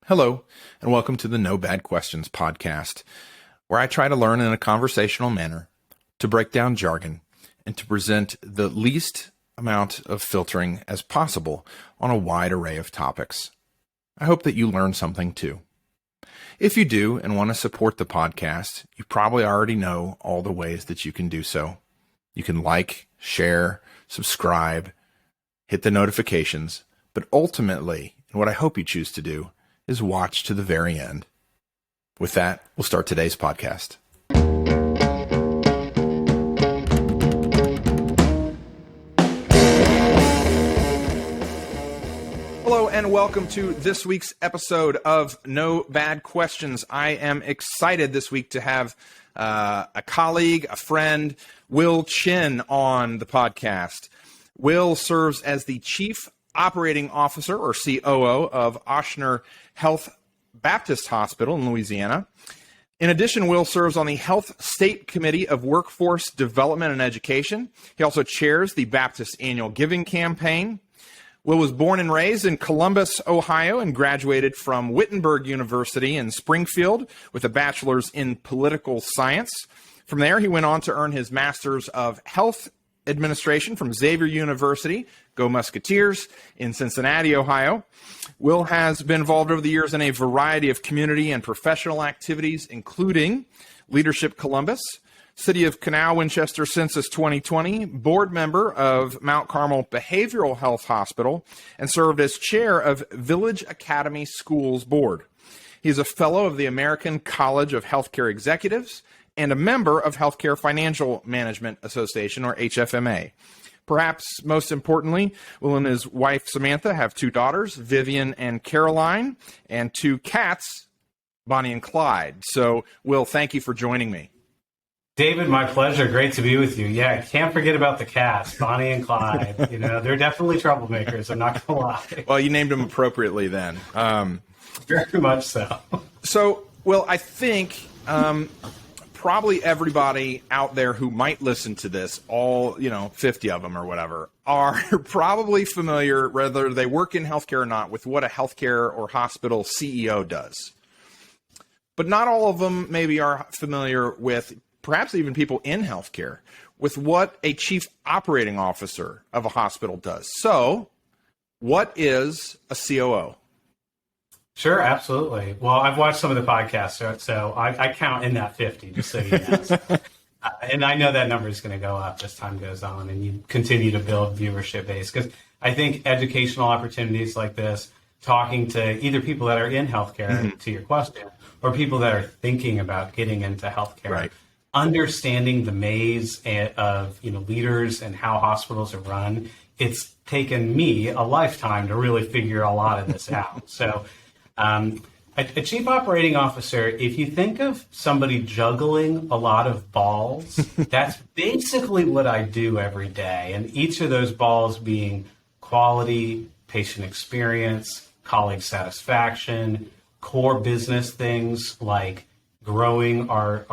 Hello, and welcome to the No Bad Questions podcast, where I try to learn in a conversational manner, to break down jargon, and to present the least amount of filtering as possible on a wide array of topics. I hope that you learn something too. If you do and want to support the podcast, you probably already know all the ways that you can do so. You can like, share, subscribe, hit the notifications, but ultimately, and what I hope you choose to do, is watch to the very end. With that, we'll start today's podcast. Hello and welcome to this week's episode of No Bad Questions. I am excited this week to have a colleague, a friend, Will Chinn, on the podcast. Will serves as the Chief Operating Officer, or COO, of Ochsner Health Baptist Hospital in Louisiana. In addition, Will serves on the Health State Committee of Workforce Development and Education. He also chairs the Baptist Annual Giving Campaign. Will was born and raised in Columbus, Ohio, and graduated from Wittenberg University in Springfield with a bachelor's in political science. From there, he went on to earn his Master's of Health Administration from Xavier University, Go Musketeers, in Cincinnati, Ohio. Will has been involved over the years in a variety of community and professional activities, including Leadership Columbus, City of Canal Winchester Census 2020, board member of Mount Carmel Behavioral Health Hospital, and served as chair of Village Academy Schools Board. He's a fellow of the American College of Healthcare Executives and a member of Healthcare Financial Management Association, or HFMA. Perhaps most importantly, Will and his wife Samantha have two daughters, Vivian and Caroline, and two cats, Bonnie and Clyde. So, Will, thank you for joining me. David, my pleasure. Great to be with you. Yeah, can't forget about the cats, Bonnie and Clyde. You know, they're definitely troublemakers, I'm not going to lie. Well, you named them appropriately then. Very much so. So, Will, I think probably everybody out there who might listen to this, all, 50 of them or whatever, are probably familiar, whether they work in healthcare or not, with what a healthcare or hospital CEO does. But not all of them maybe are familiar with, perhaps even people in healthcare, with what a chief operating officer of a hospital does. So, what is a COO? Sure, absolutely. Well, I've watched some of the podcasts, so I count in that 50, just so you know. And I know that number is going to go up as time goes on and you continue to build viewership base. Because I think educational opportunities like this, talking to either people that are in healthcare, to your question, or people that are thinking about getting into healthcare, right, understanding the maze of leaders and how hospitals are run, it's taken me a lifetime to really figure a lot of this out. So a chief operating officer, if you think of somebody juggling a lot of balls, that's basically what I do every day. And each of those balls being quality, patient experience, colleague satisfaction, core business things like growing our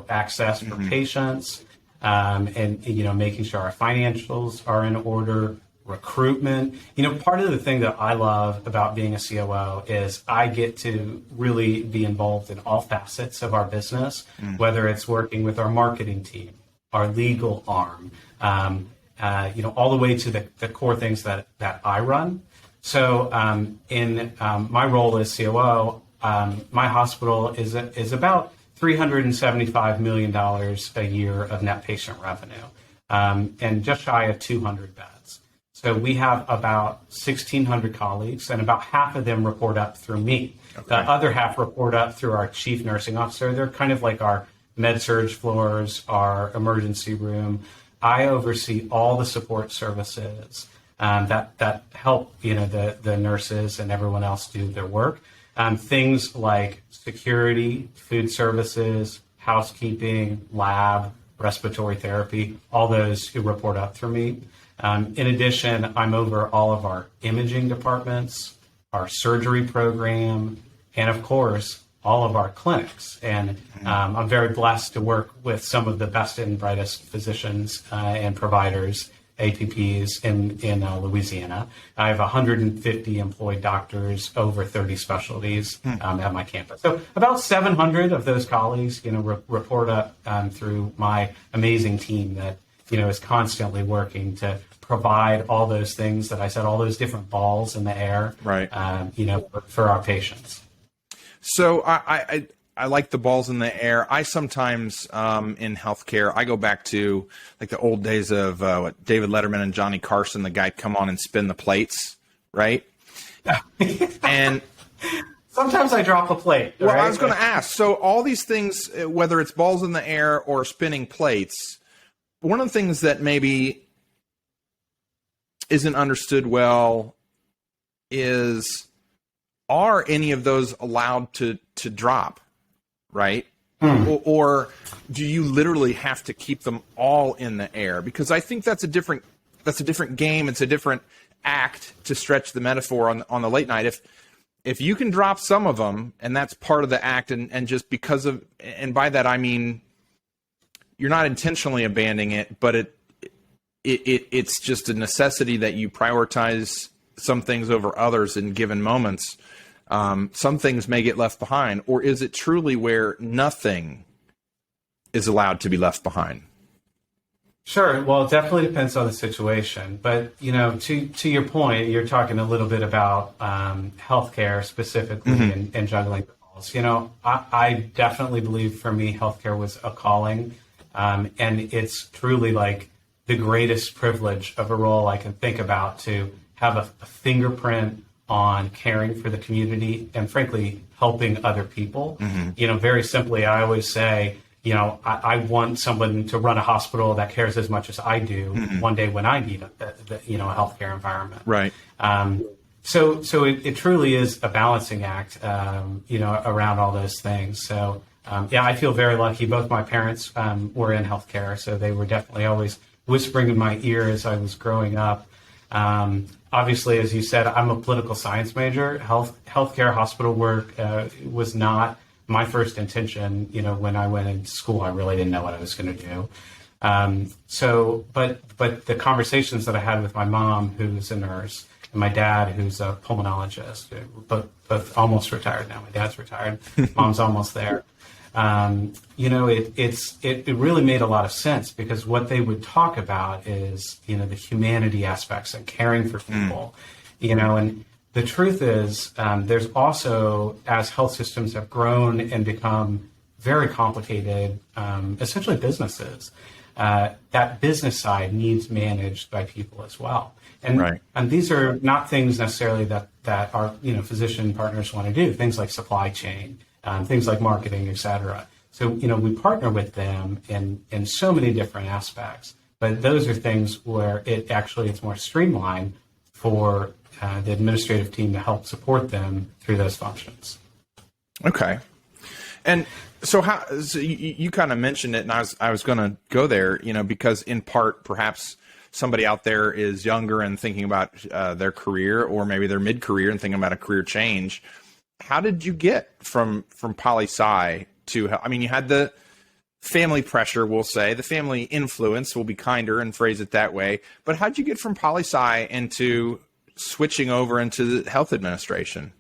access for patients, and making sure our financials are in order, recruitment. Part of the thing that I love about being a COO is I get to really be involved in all facets of our business, whether it's working with our marketing team, our legal arm, all the way to the core things that I run. So in my role as COO, my hospital is about $375 million a year of net patient revenue, and just shy of 200 beds. So we have about 1,600 colleagues, and about half of them report up through me. Okay. The other half report up through our chief nursing officer. They're kind of like our med-surg floors, our emergency room. I oversee all the support services that help the nurses and everyone else do their work. Things like security, food services, housekeeping, lab, respiratory therapy, all those who report up through me. In addition, I'm over all of our imaging departments, our surgery program, and of course, all of our clinics. And I'm very blessed to work with some of the best and brightest physicians and providers APPs in Louisiana. I have 150 employed doctors, over 30 specialties at my campus. So about 700 of those colleagues, report up through my amazing team that, is constantly working to provide all those things that I said, all those different balls in the air, right? For our patients. So I like the balls in the air. I sometimes in healthcare, I go back to like the old days of David Letterman and Johnny Carson. The guy come on and spin the plates, right? And sometimes I drop a plate. Well, right? I was going to ask. So all these things, whether it's balls in the air or spinning plates, one of the things that maybe isn't understood well is, are any of those allowed to drop? Right? Or do you literally have to keep them all in the air? Because I think that's a different game. It's a different act, to stretch the metaphor on the late night. If you can drop some of them, and that's part of the act, and just because of, and by that I mean you're not intentionally abandoning it, but it's just a necessity that you prioritize some things over others in given moments. Some things may get left behind, or is it truly where nothing is allowed to be left behind? Sure. Well, it definitely depends on the situation. But, to your point, you're talking a little bit about healthcare specifically and juggling the balls. I definitely believe, for me, healthcare was a calling. And it's truly like the greatest privilege of a role I can think about, to have a fingerprint on caring for the community and, frankly, helping other people. Very simply, I always say, I want someone to run a hospital that cares as much as I do one day when I need a healthcare environment. Right. So it truly is a balancing act, around all those things. So, I feel very lucky. Both my parents were in healthcare, so they were definitely always whispering in my ear as I was growing up. Obviously, as you said, I'm a political science major. Healthcare, hospital work was not my first intention. When I went into school, I really didn't know what I was going to do. But the conversations that I had with my mom, who's a nurse, and my dad, who's a pulmonologist, both almost retired now. My dad's retired. Mom's almost there. It really made a lot of sense, because what they would talk about is, the humanity aspects and caring for people, and the truth is, there's also, as health systems have grown and become very complicated, essentially businesses, that business side needs managed by people as well. And, right. And these are not things necessarily that our, physician partners want to do, things like supply chain, things like marketing, et cetera. So, we partner with them in so many different aspects, but those are things where it's more streamlined for the administrative team to help support them through those functions. Okay. And so you kind of mentioned it, and I was going to go there, because in part, perhaps somebody out there is younger and thinking about their career, or maybe they're mid-career and thinking about a career change. How did you get from poli-sci to, you had the family pressure, we'll say, the family influence, will be kinder and phrase it that way. But how'd you get from poli-sci into switching over into the health administration?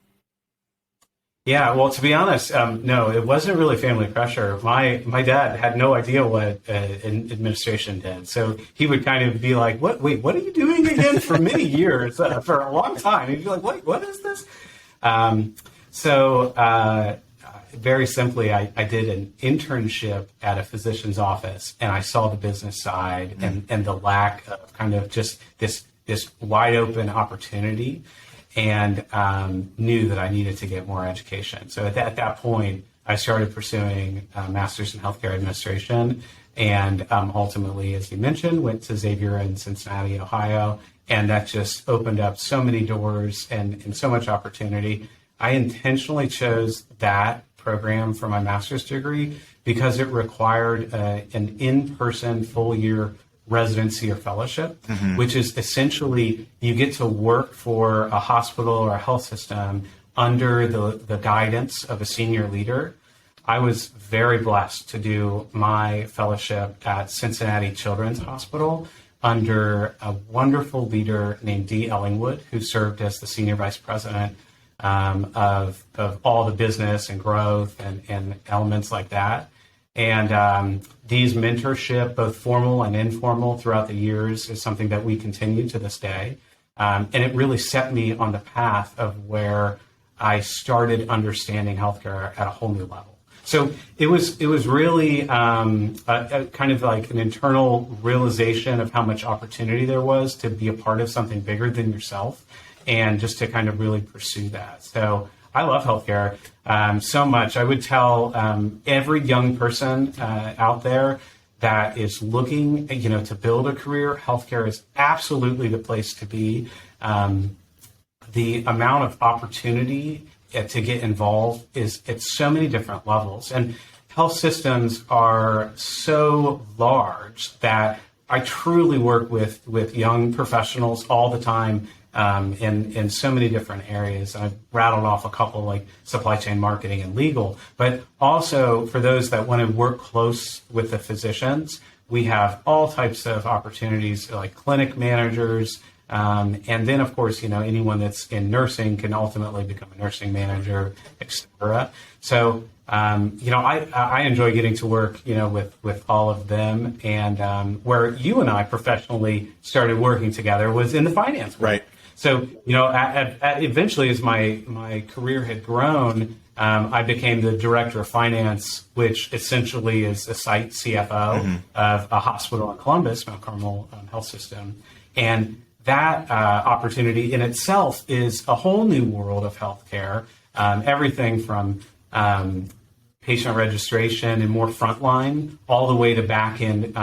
Yeah, well, to be honest, no, it wasn't really family pressure. My dad had no idea what administration did. So he would kind of be like, what are you doing again, for many years, for a long time? He'd be like, wait, what is this? Very simply, I did an internship at a physician's office, and I saw the business side and the lack of kind of just this wide open opportunity, and knew that I needed to get more education. So at that point, I started pursuing a master's in healthcare administration, and ultimately, as you mentioned, went to Xavier in Cincinnati, Ohio, and that just opened up so many doors and so much opportunity. I intentionally chose that program for my master's degree because it required an in-person full-year residency or fellowship, which is essentially you get to work for a hospital or a health system under the guidance of a senior leader. I was very blessed to do my fellowship at Cincinnati Children's Hospital under a wonderful leader named Dee Ellingwood, who served as the senior vice president of all the business and growth and elements like that. And Dee's mentorship, both formal and informal throughout the years, is something that we continue to this day. And it really set me on the path of where I started understanding healthcare at a whole new level. So it was really a kind of like an internal realization of how much opportunity there was to be a part of something bigger than yourself, and just to kind of really pursue that. So I love healthcare so much. I would tell every young person out there that is looking, to build a career, healthcare is absolutely the place to be. The amount of opportunity to get involved is at so many different levels. And health systems are so large that I truly work with young professionals all the time in so many different areas. I've rattled off a couple, like supply chain marketing and legal, but also for those that want to work close with the physicians, we have all types of opportunities like clinic managers. And then, of course, anyone that's in nursing can ultimately become a nursing manager, et cetera. So, I enjoy getting to work, with all of them. And where you and I professionally started working together was in the finance world. Right. So, eventually, as my career had grown, I became the director of finance, which essentially is a site CFO of a hospital in Columbus, Mount Carmel Health System. And that opportunity in itself is a whole new world of healthcare. Everything from patient registration and more frontline, all the way to back end,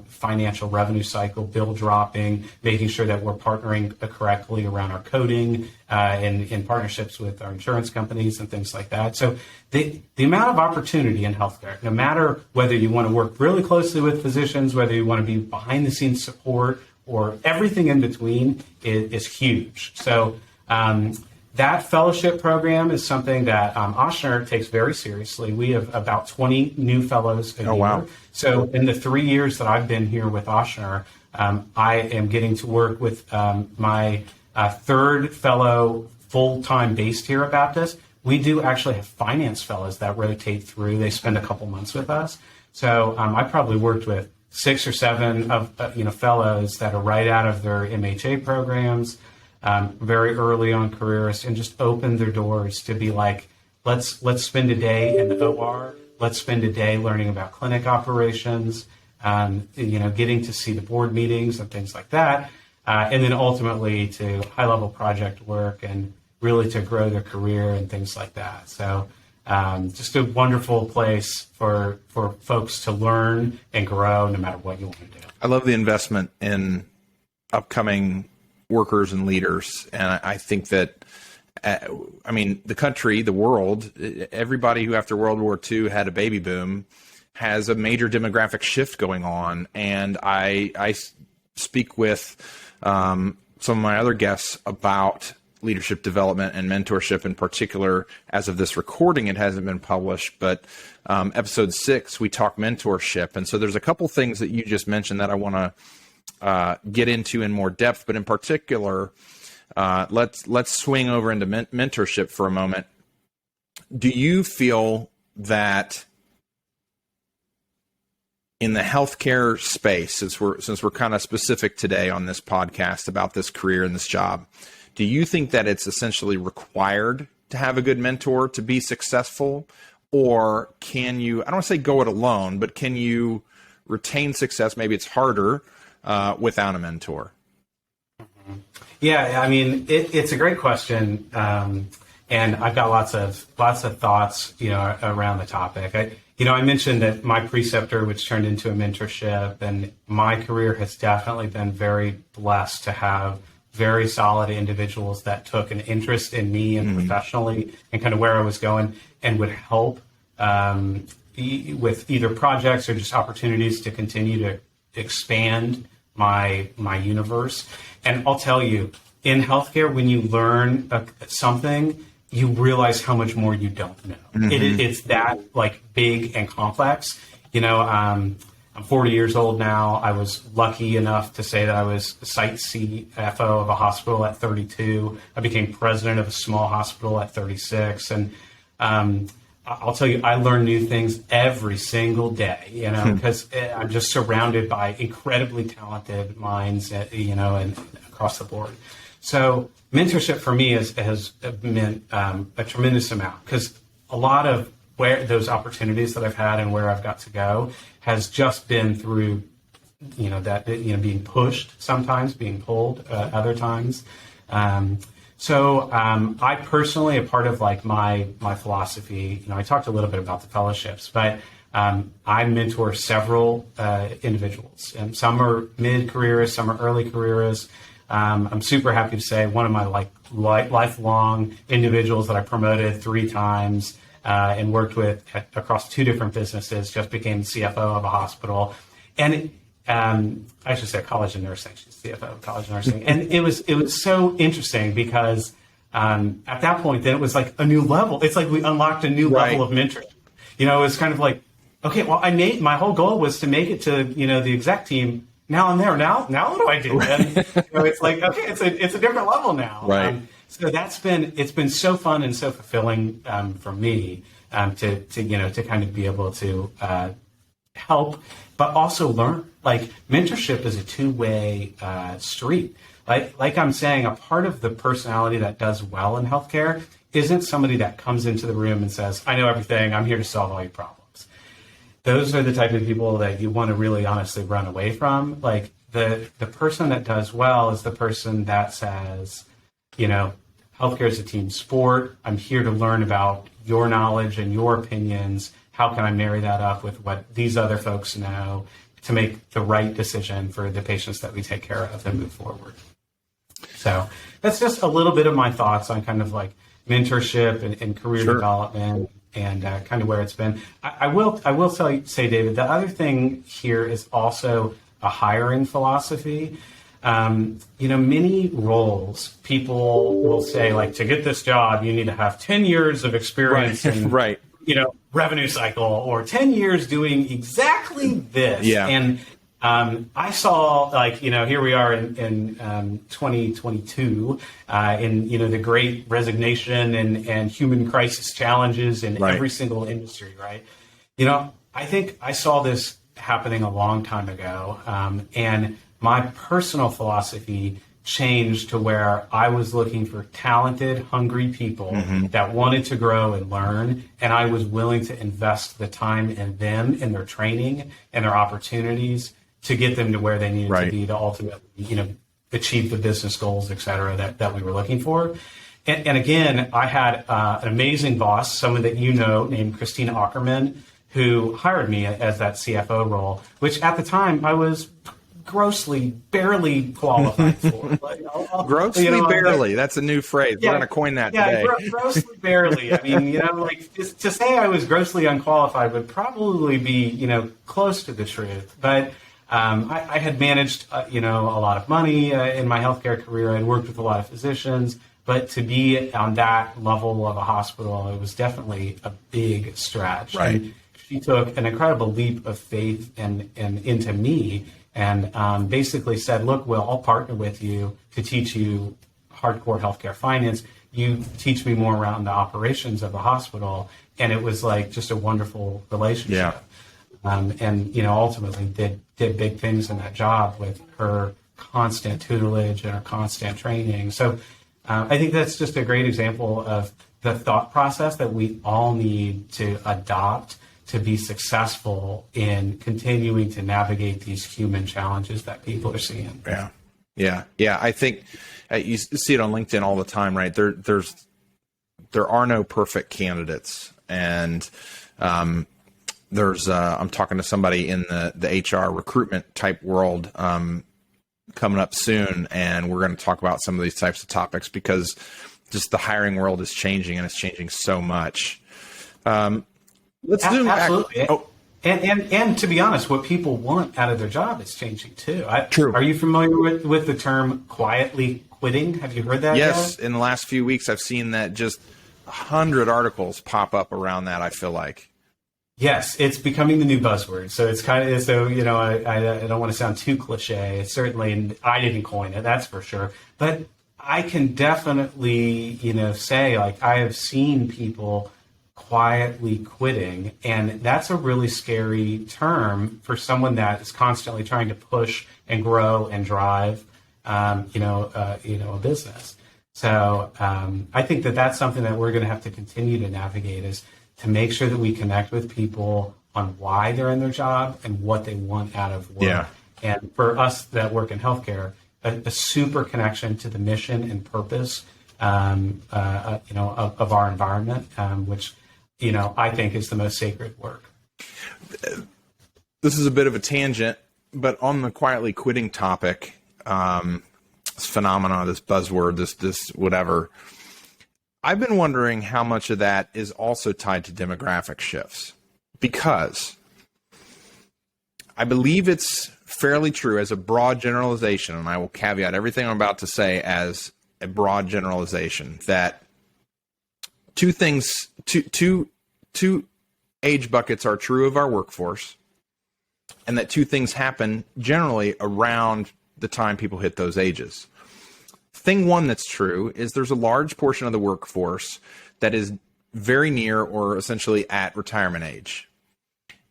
financial revenue cycle, bill dropping, making sure that we're partnering correctly around our coding, in partnerships with our insurance companies and things like that. So the amount of opportunity in healthcare, no matter whether you want to work really closely with physicians, whether you want to be behind the scenes support, or everything in between, is huge. So that fellowship program is something that Ochsner takes very seriously. We have about 20 new fellows a year. Wow. So in the 3 years that I've been here with Ochsner, I am getting to work with my third fellow full-time based here at Baptist. We do actually have finance fellows that rotate through. They spend a couple months with us. So I probably worked with 6 or 7 of fellows that are right out of their MHA programs, very early on careerists, and just open their doors to be like, let's spend a day in the OR, let's spend a day learning about clinic operations, getting to see the board meetings and things like that, and then ultimately to high-level project work and really to grow their career and things like that. So just a wonderful place for folks to learn and grow no matter what you want to do. I love the investment in upcoming workers and leaders. And I think that, the country, the world, everybody who after World War II had a baby boom has a major demographic shift going on. And I speak with some of my other guests about leadership development and mentorship in particular. As of this recording, it hasn't been published, but episode 6, we talk mentorship. And so there's a couple things that you just mentioned that I want to get into in more depth, but in particular, let's swing over into mentorship for a moment. Do you feel that in the healthcare space, since we're kind of specific today on this podcast about this career and this job, do you think that it's essentially required to have a good mentor to be successful? Or can you, I don't want to say go it alone, but can you retain success? Maybe it's harder without a mentor. Yeah, it's a great question. And I've got lots of thoughts, around the topic. I mentioned that my preceptor, which turned into a mentorship, and my career has definitely been very blessed to have very solid individuals that took an interest in me and professionally and kind of where I was going and would help with either projects or just opportunities to continue to expand my universe. And I'll tell you, in healthcare, when you learn something, you realize how much more you don't know. It's that big and complex. I'm I'm 40 years old now. I was lucky enough to say that I was site CFO of a hospital at 32. I became president of a small hospital at 36. And I'll tell you, I learn new things every single day, because I'm just surrounded by incredibly talented minds, and across the board. So mentorship for me has meant a tremendous amount, because a lot of where those opportunities that I've had and where I've got to go has just been through, being pushed sometimes, being pulled other times. So I personally, a part of like my philosophy, I talked a little bit about the fellowships, but I mentor several individuals, and some are mid-careerists, some are early careerists. I'm super happy to say one of my lifelong individuals that I promoted 3 times and worked with across 2 different businesses just became CFO of a hospital, and I should say college of nursing. She's CFO of college of nursing, and it was so interesting because at that point, then it was like a new level. It's like we unlocked a new level of mentorship. It was kind of like, okay, well, my whole goal was to make it to the exec team. Now I'm there. Now what do I do? And it's like, okay, it's a different level now. Right. So it's been so fun and so fulfilling for me to kind of be able to help, but also learn. Like mentorship is a 2-way street. Like I'm saying, a part of the personality that does well in healthcare isn't somebody that comes into the room and says, I know everything, I'm here to solve all your problems. Those are the type of people that you want to really honestly run away from. Like the person that does well is the person that says, healthcare is a team sport. I'm here to learn about your knowledge and your opinions. How can I marry that up with what these other folks know to make the right decision for the patients that we take care of and move forward? So that's just a little bit of my thoughts on kind of like mentorship and career development and kind of where it's been. I will say, David, the other thing here is also a hiring philosophy. Many roles, people will say, like, to get this job, you need to have 10 years of experience in, revenue cycle, or 10 years doing exactly this. Yeah. And I saw, here we are in 2022, in, the great resignation and human crisis challenges in every single industry, right? I think I saw this happening a long time ago, and my personal philosophy changed to where I was looking for talented, hungry people that wanted to grow and learn, and I was willing to invest the time in them, in their training and their opportunities to get them to where they needed to be to ultimately, achieve the business goals, et cetera, that we were looking for. And again, I had an amazing boss, someone that named Katrina Ackerman, who hired me as that CFO role, which at the time I was grossly, barely qualified for. Grossly, barely. That's a new phrase. We're going to coin that today. Grossly, barely. I mean, to say I was grossly unqualified would probably be, close to the truth. But I had managed, a lot of money in my healthcare career. I'd worked with a lot of physicians. But to be on that level of a hospital, it was definitely a big stretch. Right. And she took an incredible leap of faith and into me, and basically said, look, Will, I'll partner with you to teach you hardcore healthcare finance. You teach me more around the operations of the hospital. And it was like just a wonderful relationship. And, ultimately did big things in that job with her constant tutelage and her constant training. So I think that's just a great example of the thought process that we all need to adopt to be successful in continuing to navigate these human challenges that people are seeing. Yeah. I think you see it on LinkedIn all the time, right? There are no perfect candidates, and I'm talking to somebody in the HR recruitment type world coming up soon, and we're going to talk about some of these types of topics because just the hiring world is changing, and it's changing so much. Let's zoom back. Oh. And to be honest, what people want out of their job is changing too. True. Are you familiar with the term quietly quitting? Have you heard that? Yes. In the last few weeks, I've seen that just 100 articles pop up around that, I feel like. Yes, it's becoming the new buzzword. So it's kind of, so, I don't want to sound too cliche. Certainly, I didn't coin it, that's for sure. But I can definitely, say, like, I have seen people quietly quitting, and that's a really scary term for someone that is constantly trying to push and grow and drive, a business. So I think that that's something that we're going to have to continue to navigate, is to make sure that we connect with people on why they're in their job and what they want out of work. Yeah. And for us that work in healthcare, a super connection to the mission and purpose, of our environment, which, I think is the most sacred work. This is a bit of a tangent, but on the quietly quitting topic, this phenomena, this buzzword, this whatever, I've been wondering how much of that is also tied to demographic shifts, because I believe it's fairly true as a broad generalization, and I will caveat everything I'm about to say as a broad generalization, that two age buckets are true of our workforce, and that two things happen generally around the time people hit those ages. Thing one that's true is there's a large portion of the workforce that is very near or essentially at retirement age.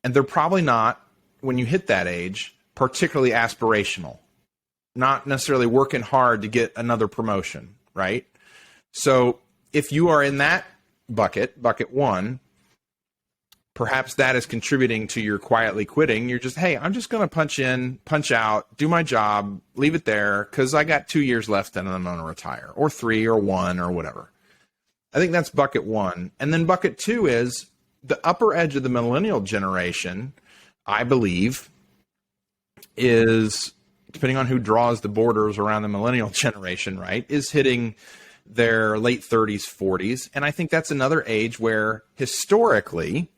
And they're probably not, when you hit that age, particularly aspirational, not necessarily working hard to get another promotion, right? So if you are in that bucket one, perhaps that is contributing to your quietly quitting. You're just, hey, I'm just going to punch in, punch out, do my job, leave it there, because I got 2 years left and I'm going to retire, or 3 or 1 or whatever. I think that's bucket one. And then bucket two is the upper edge of the millennial generation, I believe, is, depending on who draws the borders around the millennial generation, right, is hitting their late 30s, 40s. And I think that's another age where historically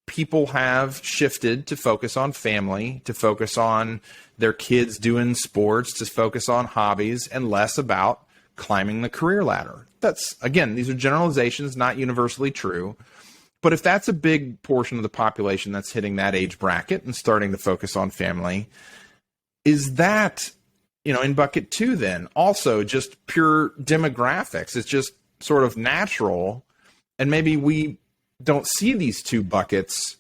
people have shifted to focus on family, to focus on their kids doing sports, to focus on hobbies, and less about climbing the career ladder. That's, again, these are generalizations, not universally true. But if that's a big portion of the population that's hitting that age bracket and starting to focus on family, is that, in bucket two then also just pure demographics? It's just sort of natural, and maybe we don't see these two buckets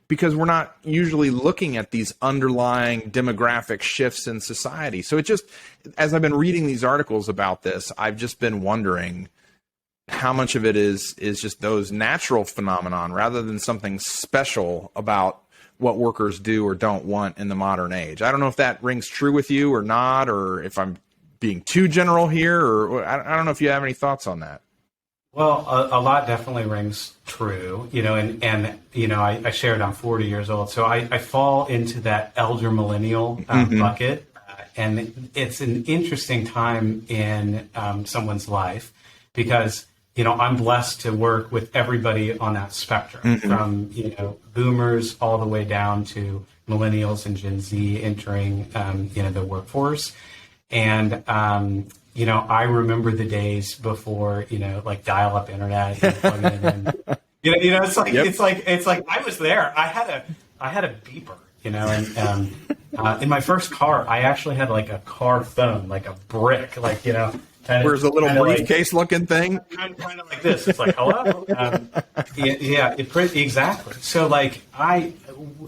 because we're not usually looking at these underlying demographic shifts in society. So it just, as I've been reading these articles about this, I've just been wondering how much of it is just those natural phenomenon rather than something special about what workers do or don't want in the modern age. I don't know if that rings true with you or not, or if I'm being too general here, or I don't know if you have any thoughts on that. Well, a lot definitely rings true, and I shared I'm 40 years old, so I fall into that elder millennial bucket, and it's an interesting time in someone's life because, I'm blessed to work with everybody on that spectrum, from, boomers all the way down to millennials and Gen Z entering, the workforce. And, I remember the days before, like dial-up internet. It's like I was there. I had a beeper, and in my first car, I actually had like a car phone, like a brick, Where's a little briefcase looking thing? Kind of like this. It's like, hello? Exactly. So like I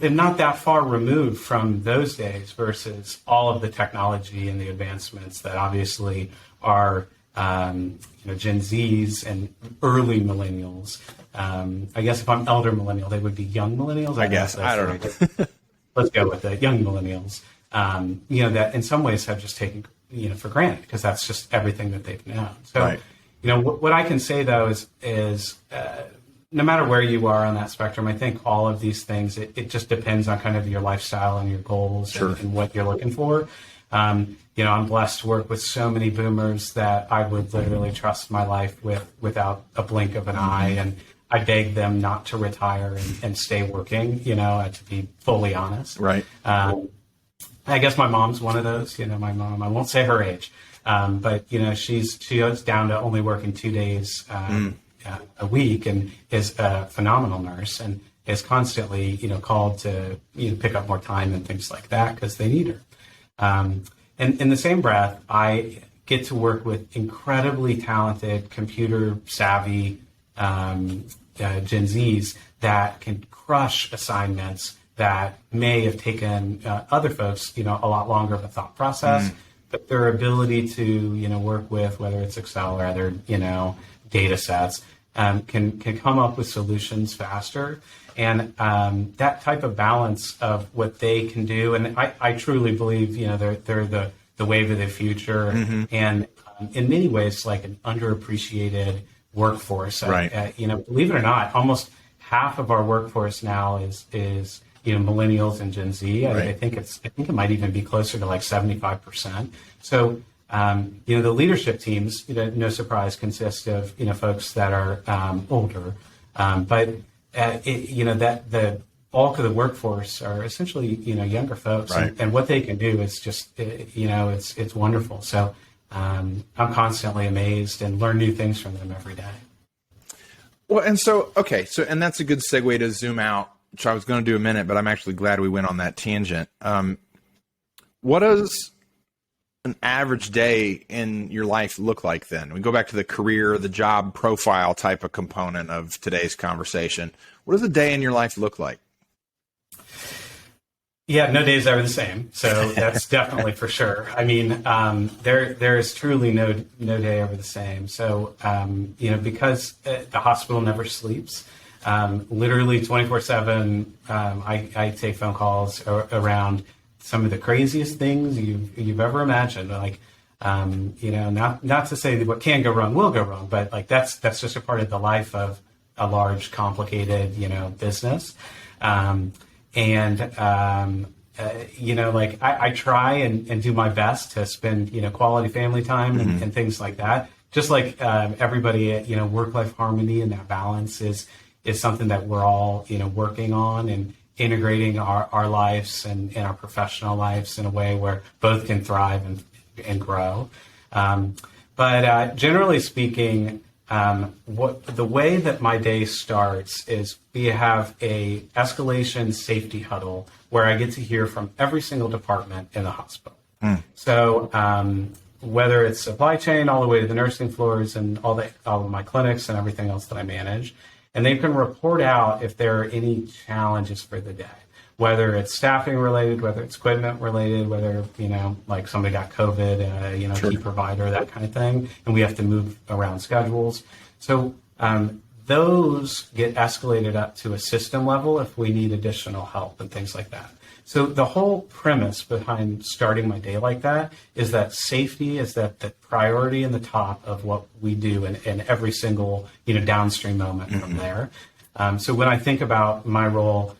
am not that far removed from those days versus all of the technology and the advancements that obviously are, Gen Zs and early millennials. I guess if I'm elder millennial, they would be young millennials. I guess. I don't know. Let's go with it. Young millennials, that in some ways have just taken for granted because that's just everything that they've known. So, right. What I can say though is no matter where you are on that spectrum, I think all of these things, it just depends on kind of your lifestyle and your goals and what you're looking for. I'm blessed to work with so many boomers that I would literally trust my life without a blink of an eye. And I beg them not to retire and stay working, to be fully honest. Right. I guess my mom's one of those, my mom, I won't say her age, but, she goes down to only working 2 days a week and is a phenomenal nurse. And, is constantly, called to pick up more time and things like that because they need her. And in the same breath, I get to work with incredibly talented, computer savvy Gen Zs that can crush assignments that may have taken other folks, a lot longer of a thought process. But their ability to, work with whether it's Excel or other, data sets, can come up with solutions faster. And that type of balance of what they can do, and I truly believe, they're the wave of the future, and in many ways, like an underappreciated workforce. Right. Believe it or not, almost half of our workforce now is millennials and Gen Z. Right. I think it might even be closer to like 75%. So, the leadership teams, no surprise, consist of, folks that are older, but that the bulk of the workforce are essentially, younger folks, right. and what they can do is just, it's wonderful. So, I'm constantly amazed and learn new things from them every day. Well, and and that's a good segue to zoom out, which I was going to do a minute, but I'm actually glad we went on that tangent. What does an average day in your life look like then? We go back to the career, the job profile type of component of today's conversation. What does a day in your life look like? Yeah, no days are the same. So that's definitely for sure. I mean, there is truly no day ever the same. So, because the hospital never sleeps, literally 24/7, I take phone calls around some of the craziest things you've ever imagined. Like, not to say that what can go wrong will go wrong, but like that's just a part of the life of a large, complicated, business. I try and do my best to spend, quality family time and things like that. Just like everybody, work-life harmony and that balance is something that we're all, working on and integrating our lives and our professional lives in a way where both can thrive and grow. But generally speaking, the way that my day starts is we have a escalation safety huddle where I get to hear from every single department in the hospital. So whether it's supply chain all the way to the nursing floors and all of my clinics and everything else that I manage, and they can report out if there are any challenges for the day, whether it's staffing related, whether it's equipment related, whether, like somebody got COVID, Sure. key provider, that kind of thing, and we have to move around schedules. So those get escalated up to a system level if we need additional help and things like that. So the whole premise behind starting my day like that is that safety is the priority in the top of what we do in every single, downstream moment from there. So when I think about my role,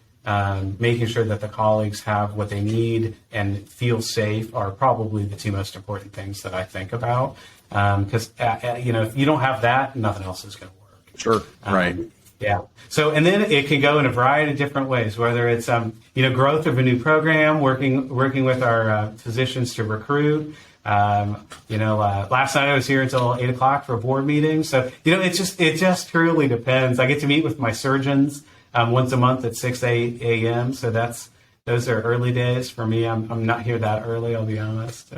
making sure that the colleagues have what they need and feel safe are probably the two most important things that I think about. Because, if you don't have that, nothing else is going to work. Sure. Right. Yeah. So, and then it can go in a variety of different ways, whether it's, growth of a new program, working with our physicians to recruit. Last night I was here until 8:00 for a board meeting. So, it just truly depends. I get to meet with my surgeons once a month at 6 a.m. So those are early days for me. I'm not here that early, I'll be honest.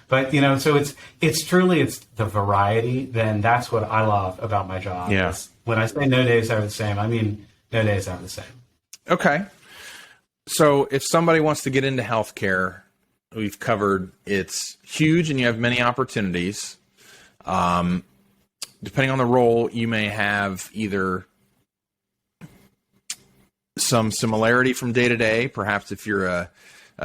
But so it's truly the variety. Then that's what I love about my job. Yeah. When I say no days are the same, I mean no days are the same. Okay. So if somebody wants to get into healthcare, we've covered it's huge and you have many opportunities. Depending on the role, you may have either some similarity from day to day. Perhaps if you're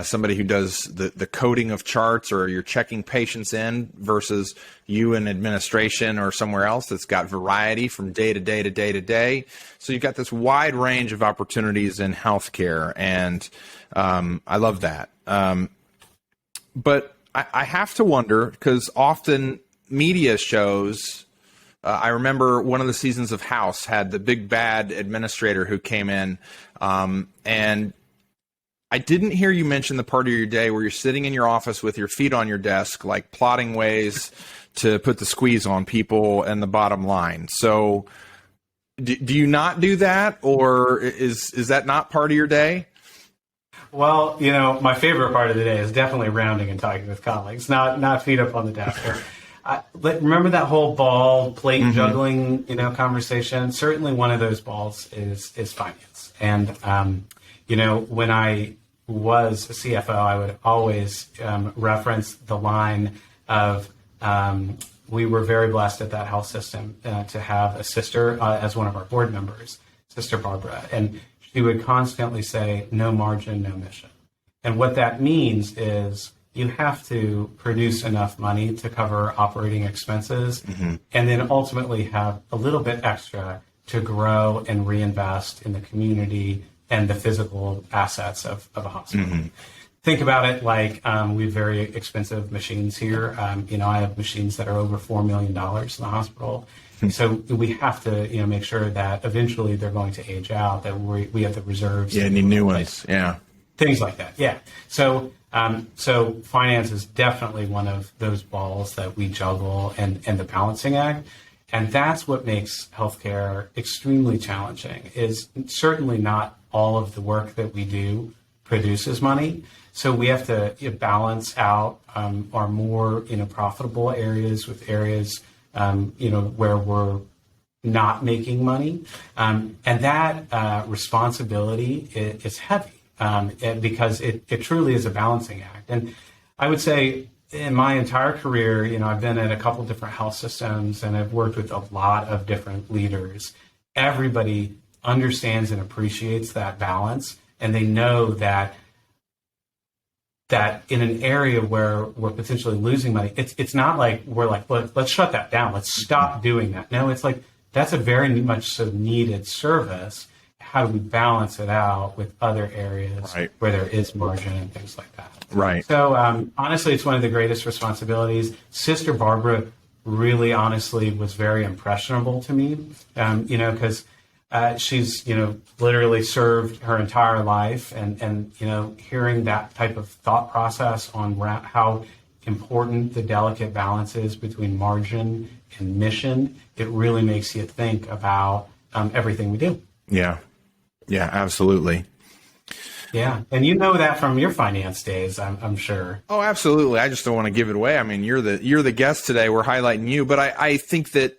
somebody who does the coding of charts or you're checking patients in versus you in administration or somewhere else that's got variety from day to day to day to day. So you've got this wide range of opportunities in healthcare, and I love that. But I have to wonder, because often media shows, I remember one of the seasons of House had the big bad administrator who came in, and I didn't hear you mention the part of your day where you're sitting in your office with your feet on your desk, like plotting ways to put the squeeze on people and the bottom line. So Do you not do that, or is that not part of your day? Well, my favorite part of the day is definitely rounding and talking with colleagues, not feet up on the desk. Remember that whole ball plate juggling, conversation? Certainly one of those balls is finance. And, when I was a CFO, I would always reference the line of, we were very blessed at that health system to have a sister as one of our board members, Sister Barbara. And she would constantly say, no margin, no mission. And what that means is you have to produce enough money to cover operating expenses and then ultimately have a little bit extra to grow and reinvest in the community and the physical assets of a hospital. Think about it like we have very expensive machines here. I have machines that are over $4 million in the hospital. So we have to, make sure that eventually they're going to age out, that we have the reserves. Yeah, need new ones. Yeah. Things like that. Yeah. So finance is definitely one of those balls that we juggle and the balancing act. And that's what makes healthcare extremely challenging, is certainly not all of the work that we do produces money. So we have to balance out our more profitable areas with areas where we're not making money, and that responsibility is heavy because it truly is a balancing act. And I would say in my entire career, I've been at a couple different health systems and I've worked with a lot of different leaders. Everybody understands and appreciates that balance, and they know that in an area where we're potentially losing money, it's not like we're like, let's shut that down. Let's stop doing that. No, it's like, that's a very much so needed service. How do we balance it out with other areas where there is margin and things like that? Right. So honestly, it's one of the greatest responsibilities. Sister Barbara really honestly was very impressionable to me, because she's, literally served her entire life, and hearing that type of thought process on how important the delicate balance is between margin and mission, it really makes you think about everything we do. Yeah. Yeah, absolutely. Yeah. And that from your finance days, I'm sure. Oh, absolutely. I just don't want to give it away. I mean, you're the guest today. We're highlighting you, but I think that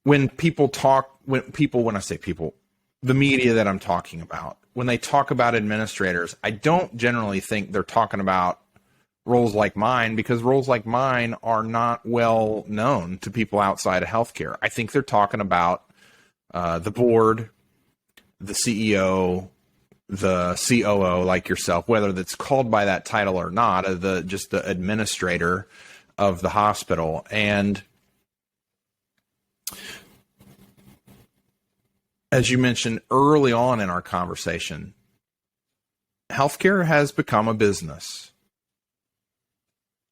when I say people, the media that I'm talking about, when they talk about administrators, I don't generally think they're talking about roles like mine, because roles like mine are not well known to people outside of healthcare. I think they're talking about the board, the CEO, the COO, like yourself, whether that's called by that title or not, just the administrator of the hospital. And as you mentioned early on in our conversation, healthcare has become a business.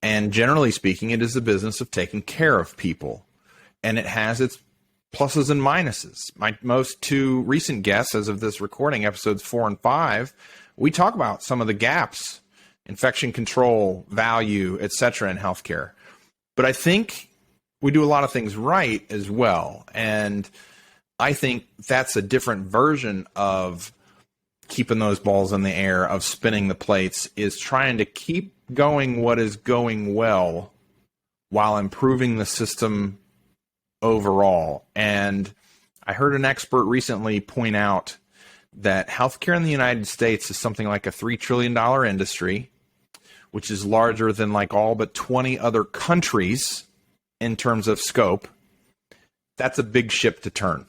And generally speaking, it is a business of taking care of people. And it has its pluses and minuses. My most two recent guests, as of this recording, episodes 4 and 5, we talk about some of the gaps, infection control, value, etc. in healthcare. But I think we do a lot of things right as well. And I think that's a different version of keeping those balls in the air, of spinning the plates, is trying to keep going what is going well while improving the system overall. And I heard an expert recently point out that healthcare in the United States is something like a $3 trillion industry, which is larger than like all but 20 other countries in terms of scope. That's a big ship to turn.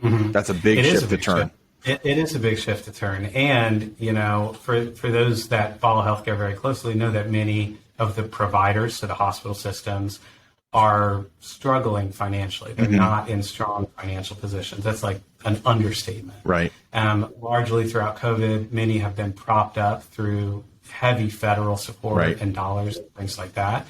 Mm-hmm. That's a big ship to turn. It is a big shift to turn. And, for those that follow healthcare very closely, know that many of the providers to the hospital systems are struggling financially. They're not in strong financial positions. That's like an understatement. Right. Largely throughout COVID, many have been propped up through heavy federal support and dollars and things like that.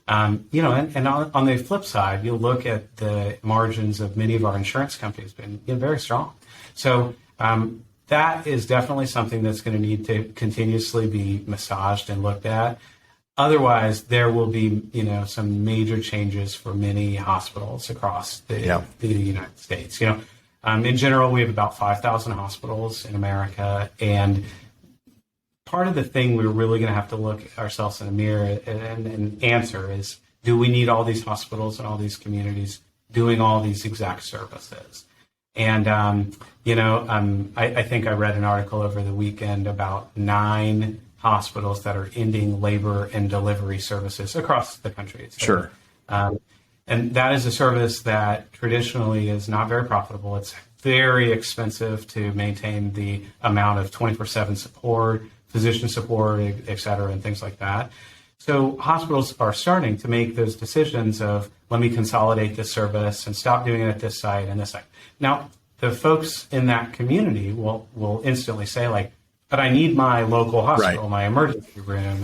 And on the flip side, you'll look at the margins of many of our insurance companies been very strong. So that is definitely something that's going to need to continuously be massaged and looked at. Otherwise, there will be, some major changes for many hospitals across the United States. In general, we have about 5,000 hospitals in America, and part of the thing we're really going to have to look ourselves in the mirror and answer is, do we need all these hospitals and all these communities doing all these exact services? And, I think I read an article over the weekend about 9 hospitals that are ending labor and delivery services across the country. So, sure. And that is a service that traditionally is not very profitable. It's very expensive to maintain the amount of 24/7 support, physician support, et cetera, and things like that. So hospitals are starting to make those decisions of, let me consolidate this service and stop doing it at this site and this site. Now, the folks in that community will instantly say, like, but I need my local hospital, right, my emergency room.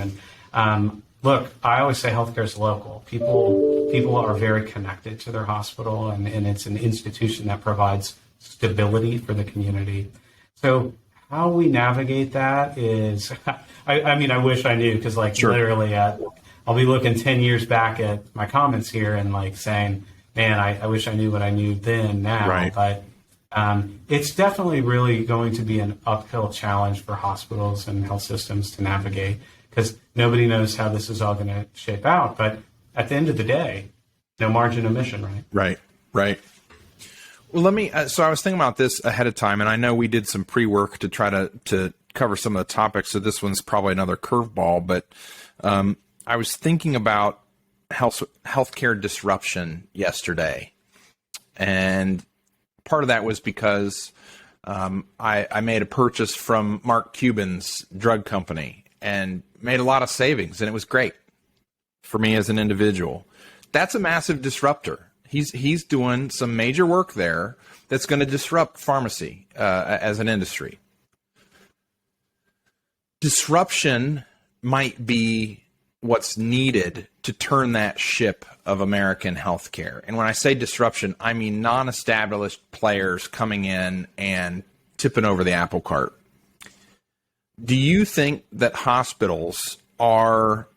And look, I always say healthcare is local. People are very connected to their hospital, and it's an institution that provides stability for the community. So how we navigate that is, I wish I knew, because sure, literally I'll be looking 10 years back at my comments here and saying, man, I wish I knew what I knew then now. Right. But it's definitely really going to be an uphill challenge for hospitals and health systems to navigate, because nobody knows how this is all going to shape out. But at the end of the day, no margin of mission, right? Right. Well, let me. So I was thinking about this ahead of time, and I know we did some pre-work to try to cover some of the topics. So this one's probably another curveball, but I was thinking about healthcare disruption yesterday, and part of that was because I made a purchase from Mark Cuban's drug company and made a lot of savings, and it was great for me as an individual. That's a massive disruptor. He's doing some major work there that's going to disrupt pharmacy as an industry. Disruption might be what's needed to turn that ship of American healthcare. And when I say disruption, I mean non-established players coming in and tipping over the apple cart. Do you think that hospitals are,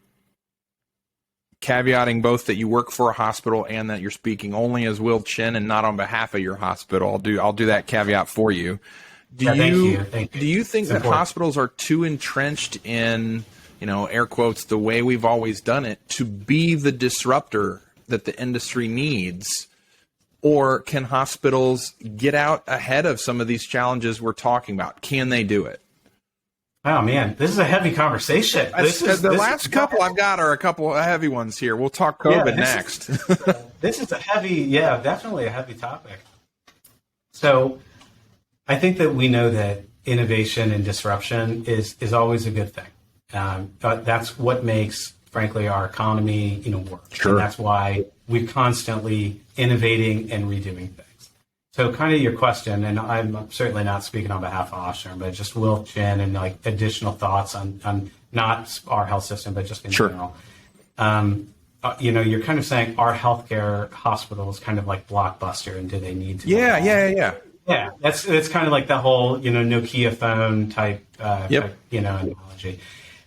caveating both that you work for a hospital and that you're speaking only as Will Chinn and not on behalf of your hospital, I'll do that caveat for you. Thank you. Do you think that hospitals are too entrenched in, air quotes, the way we've always done it, to be the disruptor that the industry needs? Or can hospitals get out ahead of some of these challenges we're talking about? Can they do it? Oh, man, this is a heavy conversation. The last couple I've got are a couple of heavy ones here. We'll talk COVID next. This is definitely a heavy topic. So I think that we know that innovation and disruption is always a good thing. That's what makes, frankly, our economy work. Sure. And that's why we're constantly innovating and redoing things. So kind of your question, and I'm certainly not speaking on behalf of Osher, but just Will Chinn and additional thoughts on not our health system, but just in general. You're kind of saying, are healthcare hospitals kind of like Blockbuster, and do they need to? Yeah. Yeah, that's kind of like the whole Nokia phone type analogy,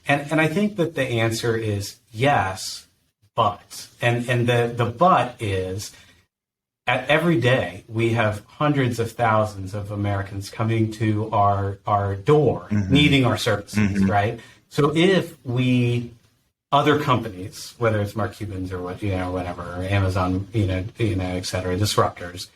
and I think that the answer is yes, but and the but is, at every day we have hundreds of thousands of Americans coming to our door, needing our services, right? So if other companies, whether it's Mark Cuban's or whatever, or Amazon, et cetera, disruptors,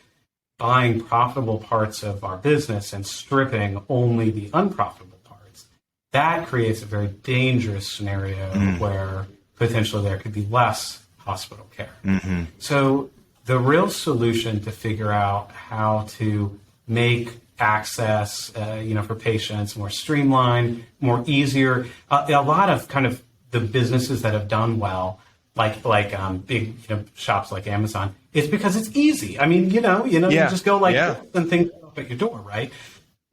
buying profitable parts of our business and stripping only the unprofitable parts, that creates a very dangerous scenario where potentially there could be less hospital care. So the real solution to figure out how to make access, for patients more streamlined, more easier, a lot of kind of the businesses that have done well, like big shops like Amazon, it's because it's easy. I mean, you just go this and things up at your door, right?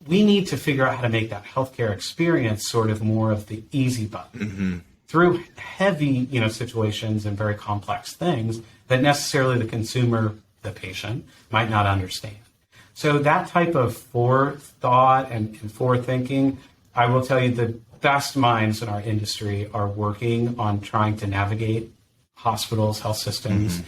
We need to figure out how to make that healthcare experience sort of more of the easy button through heavy, situations and very complex things that necessarily the consumer, the patient, might not understand. So that type of forethought and forward thinking, I will tell you that best minds in our industry are working on trying to navigate hospitals, health systems,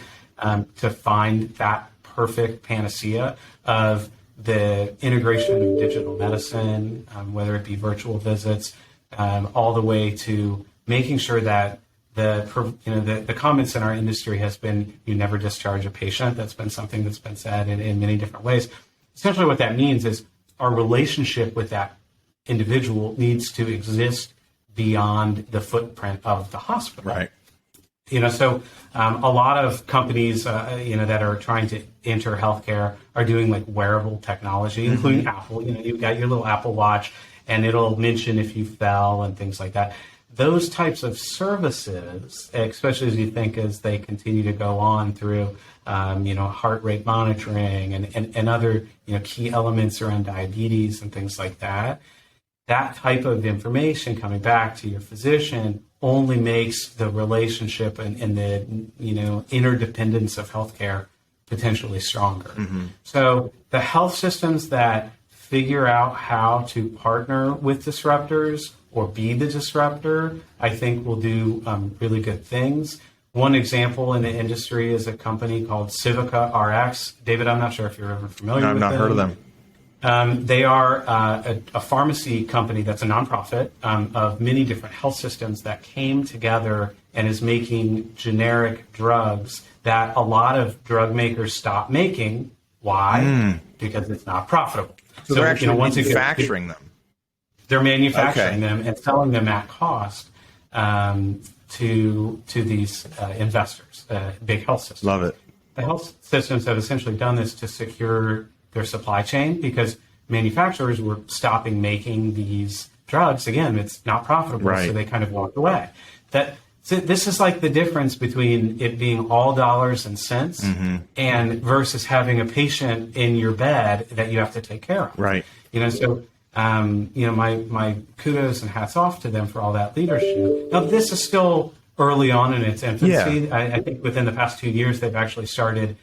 to find that perfect panacea of the integration of digital medicine, whether it be virtual visits, all the way to making sure that the comments in our industry has been, you never discharge a patient. That's been something that's been said in many different ways. Essentially what that means is our relationship with that individual needs to exist beyond the footprint of the hospital. Right. So a lot of companies, that are trying to enter healthcare are doing like wearable technology, including Apple. You've got your little Apple Watch, and it'll mention if you fell and things like that. Those types of services, especially as they continue to go on through, heart rate monitoring and other, key elements around diabetes and things like that. That type of information coming back to your physician only makes the relationship and the interdependence of healthcare potentially stronger. So the health systems that figure out how to partner with disruptors or be the disruptor, I think will do really good things. One example in the industry is a company called Civica RX. David, I'm not sure if you're ever familiar with them. I've not heard of them. They are a pharmacy company that's a nonprofit of many different health systems that came together and is making generic drugs that a lot of drug makers stop making. Why? Because it's not profitable. So they're actually manufacturing them. They're manufacturing them and selling them at cost to these investors, big health systems. Love it. The health systems have essentially done this to secure their supply chain because manufacturers were stopping making these drugs. Again, it's not profitable, right. So they kind of walked away. This is like the difference between it being all dollars and cents and versus having a patient in your bed that you have to take care of. Right. My kudos and hats off to them for all that leadership. Now, this is still early on in its infancy. Yeah. I think within the past 2 years, they've actually started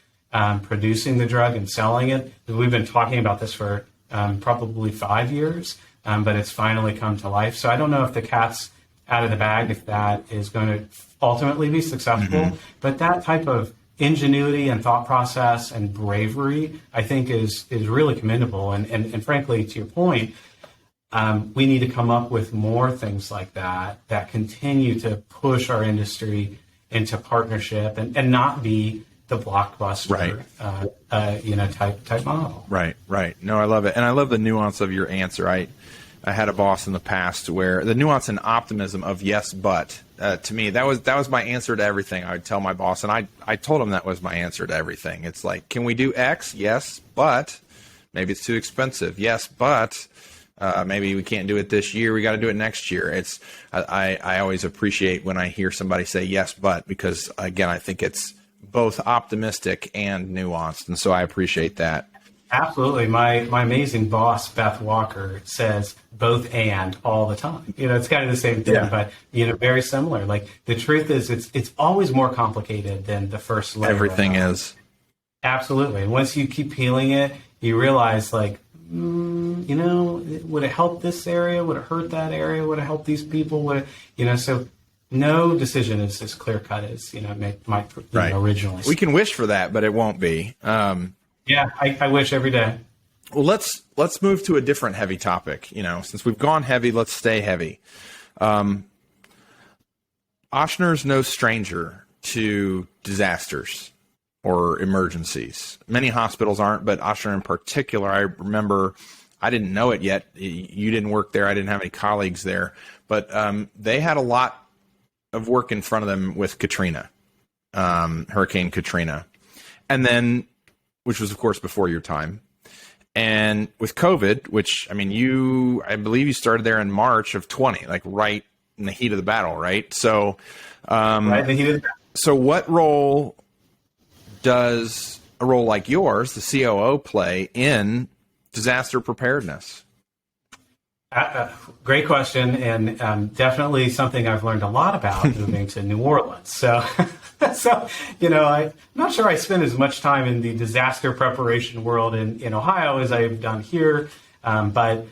producing the drug and selling it. We've been talking about this for probably 5 years, but it's finally come to life. So I don't know if the cat's out of the bag, if that is going to ultimately be successful. But that type of ingenuity and thought process and bravery, I think, is really commendable. And frankly, to your point, we need to come up with more things like that continue to push our industry into partnership and not be the Blockbluster, type model. Right. No, I love it. And I love the nuance of your answer. I had a boss in the past where the nuance and optimism of yes, but to me, that was my answer to everything. I would tell my boss, and I told him that was my answer to everything. It's like, can we do X? Yes, but maybe it's too expensive. Yes, but maybe we can't do it this year. We got to do it next year. I always appreciate when I hear somebody say yes, but, because again, I think it's both optimistic and nuanced. And so I appreciate that. Absolutely. My amazing boss, Beth Walker, says both and all the time. It's kind of the same thing, but, very similar. Like, the truth is it's always more complicated than the first layer. Everything is. Absolutely. And once you keep peeling it, you realize, like, would it help this area? Would it hurt that area? Would it help these people? So no decision is as clear cut as, might originally. We can wish for that, but it won't be. Yeah, I wish every day. Well, let's move to a different heavy topic. Since we've gone heavy, let's stay heavy. Ochsner's no stranger to disasters or emergencies. Many hospitals aren't, but Ochsner in particular, I remember, I didn't know it yet. You didn't work there. I didn't have any colleagues there, but they had a lot of work in front of them with Katrina, Hurricane Katrina. And then, which was, of course, before your time. And with COVID, which, I believe you started there in March of 20, like right in the heat of the battle, right? So, right in the heat of the battle. So what role does a role like yours, the COO, play in disaster preparedness? Great question, and definitely something I've learned a lot about moving to New Orleans. So, I'm not sure I spend as much time in the disaster preparation world in Ohio as I've done here, but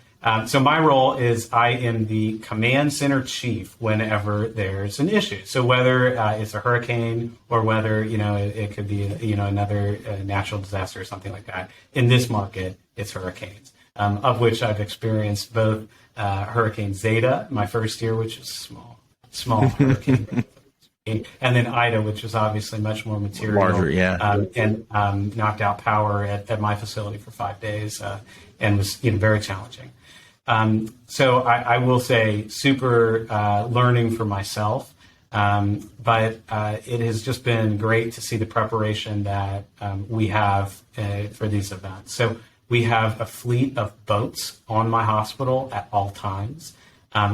So my role is I am the command center chief whenever there's an issue. So whether it's a hurricane or whether, it could be, another natural disaster or something like that. In this market, it's hurricanes, of which I've experienced both Hurricane Zeta, my first year, which is small hurricane. And then Ida, which was obviously much more material, larger, yeah, and knocked out power at my facility for 5 days, and was very challenging. So I will say super learning for myself, but it has just been great to see the preparation that we have for these events. So we have a fleet of boats on my hospital at all times.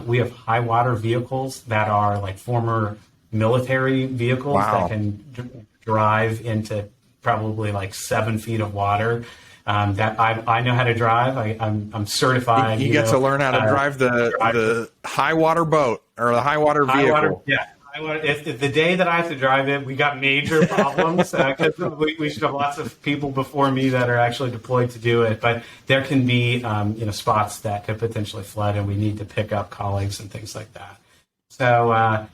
We have high water vehicles that are like former military vehicles that can drive into probably like 7 feet of water. That I know how to drive. I'm certified. You get to learn how to drive the high water boat or the high water vehicle. If the day that I have to drive it, we got major problems because we should have lots of people before me that are actually deployed to do it. But there can be spots that could potentially flood, and we need to pick up colleagues and things like that. So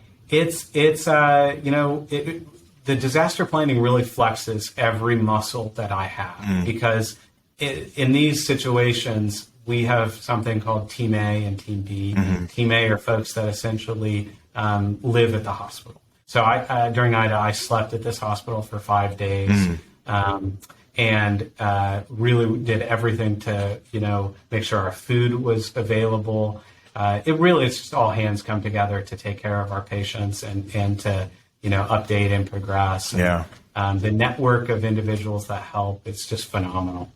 the disaster planning really flexes every muscle that I have because in these situations, we have something called Team A and Team B. Team A are folks that essentially live at the hospital. So during Ida, I slept at this hospital for 5 days and really did everything to, make sure our food was available. It's just all hands come together to take care of our patients and to, update and progress. And, the network of individuals that help, it's just phenomenal.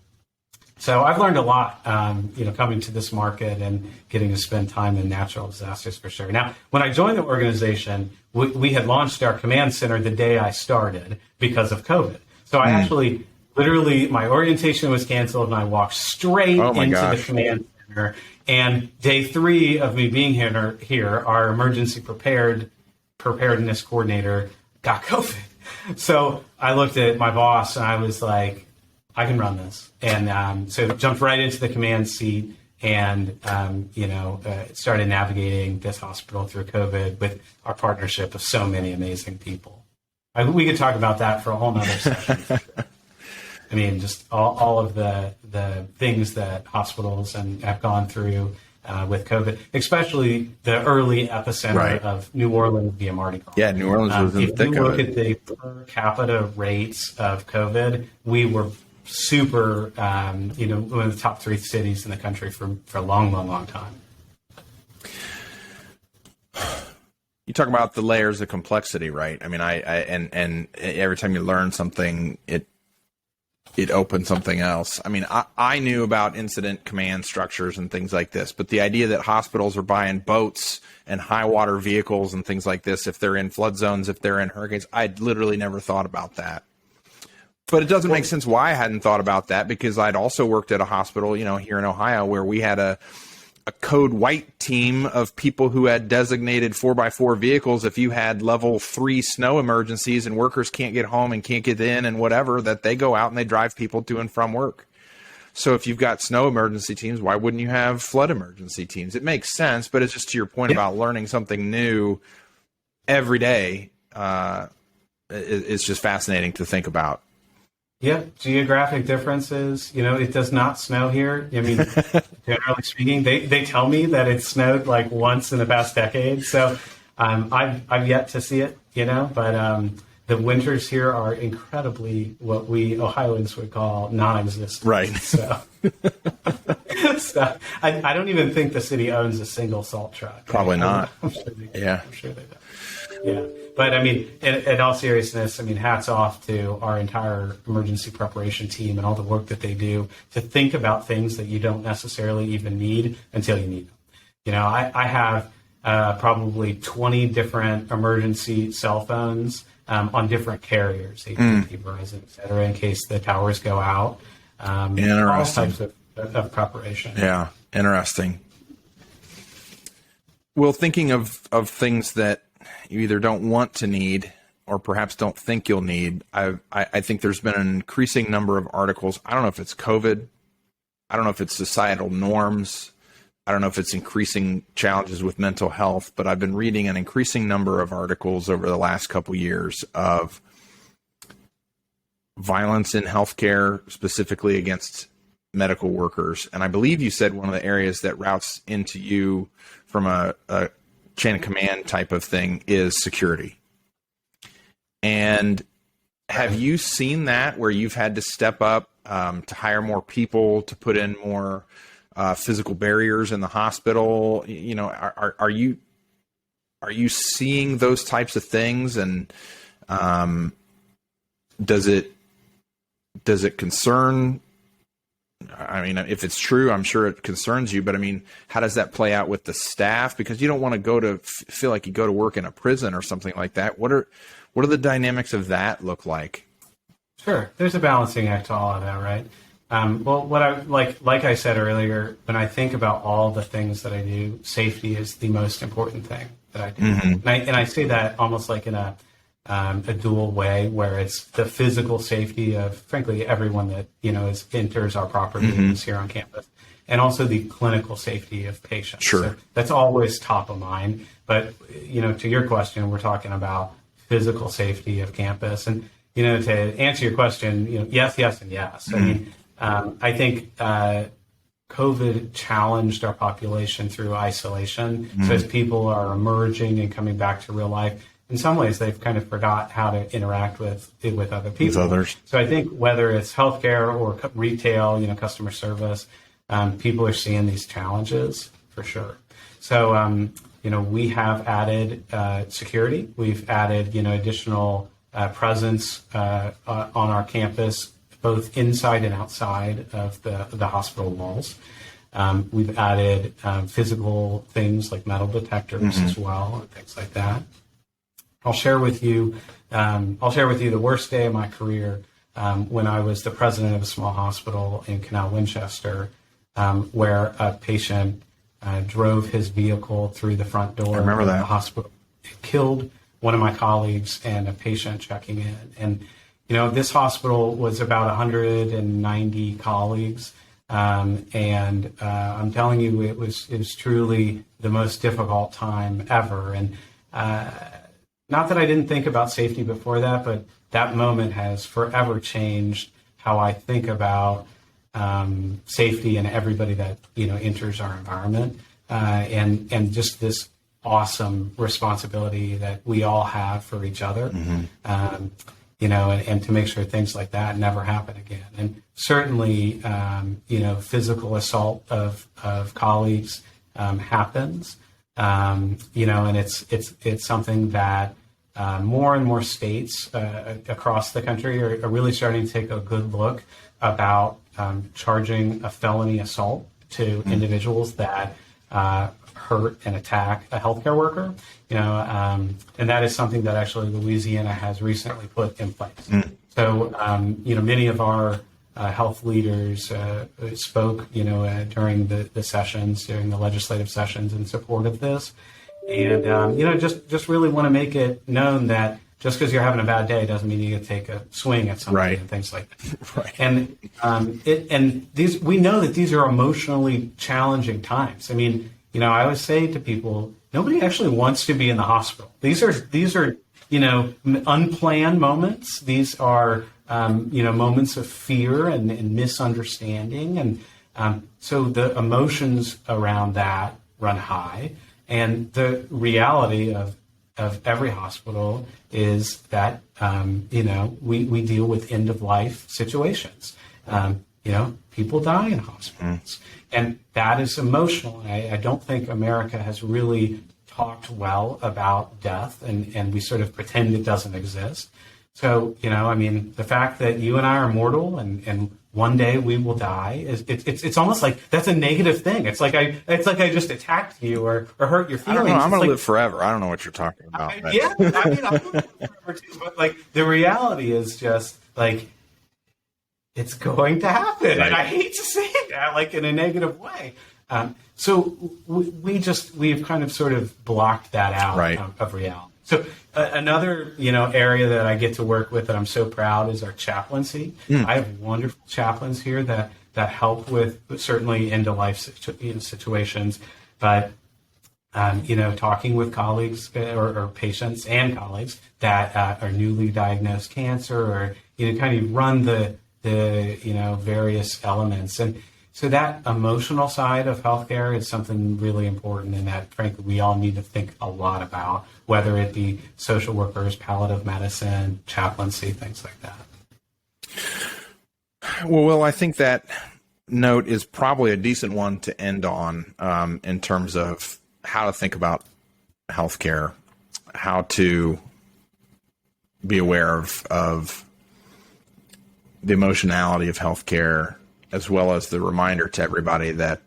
So I've learned a lot, coming to this market and getting to spend time in natural disasters for sure. Now, when I joined the organization, we had launched our command center the day I started because of COVID. So I actually, literally, my orientation was canceled and I walked straight into the command center. And day 3 of me being here, our emergency preparedness coordinator got COVID. So I looked at my boss and I was like, I can run this. And so jumped right into the command seat and, started navigating this hospital through COVID with our partnership of so many amazing people. We could talk about that for a whole nother session. For sure. I mean, just all of the things that hospitals have gone through with COVID, especially the early epicenter of New Orleans via Mardi Gras. Yeah, New Orleans was in the thick of it. If you look at the per capita rates of COVID, we were super, one of the top 3 cities in the country for a long, long, long time. You talk about the layers of complexity, right? I mean, and every time you learn something, it opens something else. I mean, I knew about incident command structures and things like this, but the idea that hospitals are buying boats and high water vehicles and things like this, if they're in flood zones, if they're in hurricanes, I'd literally never thought about that. But it doesn't make sense why I hadn't thought about that, because I'd also worked at a hospital, here in Ohio, where we had a code white team of people who had designated 4x4 vehicles. If you had level 3 snow emergencies and workers can't get home and can't get in and whatever, that they go out and they drive people to and from work. So if you've got snow emergency teams, why wouldn't you have flood emergency teams? It makes sense, but it's just to your point about learning something new every day. It's just fascinating to think about. Yeah, geographic differences. It does not snow here. I mean, generally speaking, they tell me that it snowed like once in the past decade. So I've yet to see it, but the winters here are incredibly what we Ohioans would call non-existent. Right. So, I don't even think the city owns a single salt truck. Probably not. I'm sure they do. Yeah. I'm sure they do. Yeah. But I mean, in all seriousness, hats off to our entire emergency preparation team and all the work that they do to think about things that you don't necessarily even need until you need them. I have probably 20 different emergency cell phones on different carriers, AT&T, Verizon, et cetera, in case the towers go out. Interesting. All types of preparation. Yeah, interesting. Well, thinking of things that you either don't want to need or perhaps don't think you'll need, I think there's been an increasing number of articles. I don't know if it's COVID. I don't know if it's societal norms I don't know if it's increasing challenges with mental health, but I've been reading an increasing number of articles over the last couple years of violence in healthcare, specifically against medical workers. And I believe you said one of the areas that routes into you from a chain of command type of thing is security. And have you seen that where you've had to step up to hire more people, to put in more physical barriers in the hospital? Are you seeing those types of things? And does it concern? I mean, if it's true, I'm sure it concerns you, but I mean, how does that play out with the staff? Because you don't want to feel like you go to work in a prison or something like that. What are the dynamics of that look like? Sure. There's a balancing act to all of that, right? Well, what I like I said earlier, when I think about all the things that I do, safety is the most important thing that I do. Mm-hmm. And I say that almost like in a dual way, where it's the physical safety of, frankly, everyone that, enters our properties mm-hmm. here on campus, and also the clinical safety of patients. Sure. So that's always top of mind. But, to your question, we're talking about physical safety of campus. And, to answer your question, yes, and yes. Mm-hmm. I mean, I think COVID challenged our population through isolation. Mm-hmm. So as people are emerging and coming back to real life, in some ways, they've kind of forgot how to interact with other people. With others. So I think whether it's healthcare or retail, customer service, people are seeing these challenges for sure. So, we have added security. We've added, additional presence on our campus, both inside and outside of the hospital walls. We've added physical things like metal detectors mm-hmm. as well, and things like that. I'll share with you the worst day of my career when I was the president of a small hospital in Canal Winchester, where a patient drove his vehicle through the front door of the hospital. It killed one of my colleagues and a patient checking in. And, this hospital was about 190 colleagues. And I'm telling you, it was truly the most difficult time ever. And not that I didn't think about safety before that, but that moment has forever changed how I think about safety and everybody that enters our environment, and just this awesome responsibility that we all have for each other, mm-hmm. And to make sure things like that never happen again. And certainly, physical assault of colleagues happens. And it's something that more and more states across the country are really starting to take a good look about charging a felony assault to individuals that hurt and attack a healthcare worker. And that is something that actually Louisiana has recently put in place. So, many of our health leaders spoke, during the sessions, during the legislative sessions in support of this. And, just really want to make it known that just because you're having a bad day doesn't mean you get to take a swing at something right. and things like that. Right. And we know that these are emotionally challenging times. I mean, I always say to people, nobody actually wants to be in the hospital. These are unplanned moments. These are, moments of fear and misunderstanding. And so the emotions around that run high. And the reality of every hospital is that, we deal with end of life situations. People die in hospitals. And that is emotional. And I don't think America has really talked well about death, and we sort of pretend it doesn't exist. So, the fact that you and I are mortal and one day we will die it's almost like that's a negative thing. It's like I just attacked you or hurt your feelings. I don't know. I'm going to live forever. I don't know what you're talking about. I'm going to live forever too. But the reality is just it's going to happen. Right. And I hate to say that in a negative way. So we've kind of sort of blocked that out right. of reality. So another, area that I get to work with that I'm so proud is our chaplaincy. I have wonderful chaplains here that help with certainly end of life situations, but talking with colleagues or patients and colleagues that are newly diagnosed cancer, or kind of run the various elements. And so that emotional side of healthcare is something really important, and that frankly we all need to think a lot about, whether it be social workers, palliative medicine, chaplaincy, things like that. Well, Will, I think that note is probably a decent one to end on, in terms of how to think about healthcare, how to be aware of the emotionality of healthcare, as well as the reminder to everybody that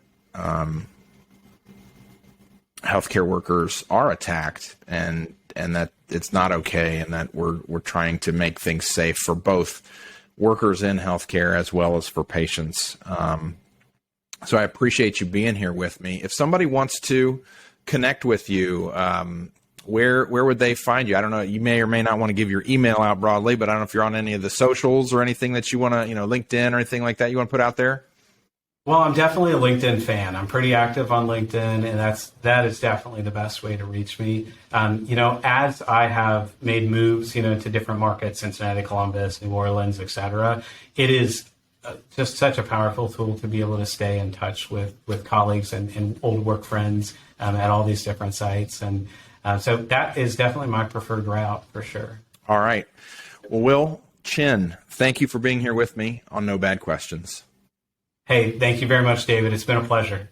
healthcare workers are attacked, and that it's not okay, and that we're trying to make things safe for both workers in healthcare as well as for patients. So I appreciate you being here with me. If somebody wants to connect with you, where would they find you? I don't know. You may or may not want to give your email out broadly, but I don't know if you're on any of the socials or anything that you want to, LinkedIn or anything like that you want to put out there. Well, I'm definitely a LinkedIn fan. I'm pretty active on LinkedIn, and that is definitely the best way to reach me. As I have made moves, to different markets, Cincinnati, Columbus, New Orleans, et cetera, it is just such a powerful tool to be able to stay in touch with colleagues and old work friends at all these different sites. And so that is definitely my preferred route for sure. All right. Well, Will Chinn, thank you for being here with me on No Bad Questions. Hey, thank you very much, David. It's been a pleasure.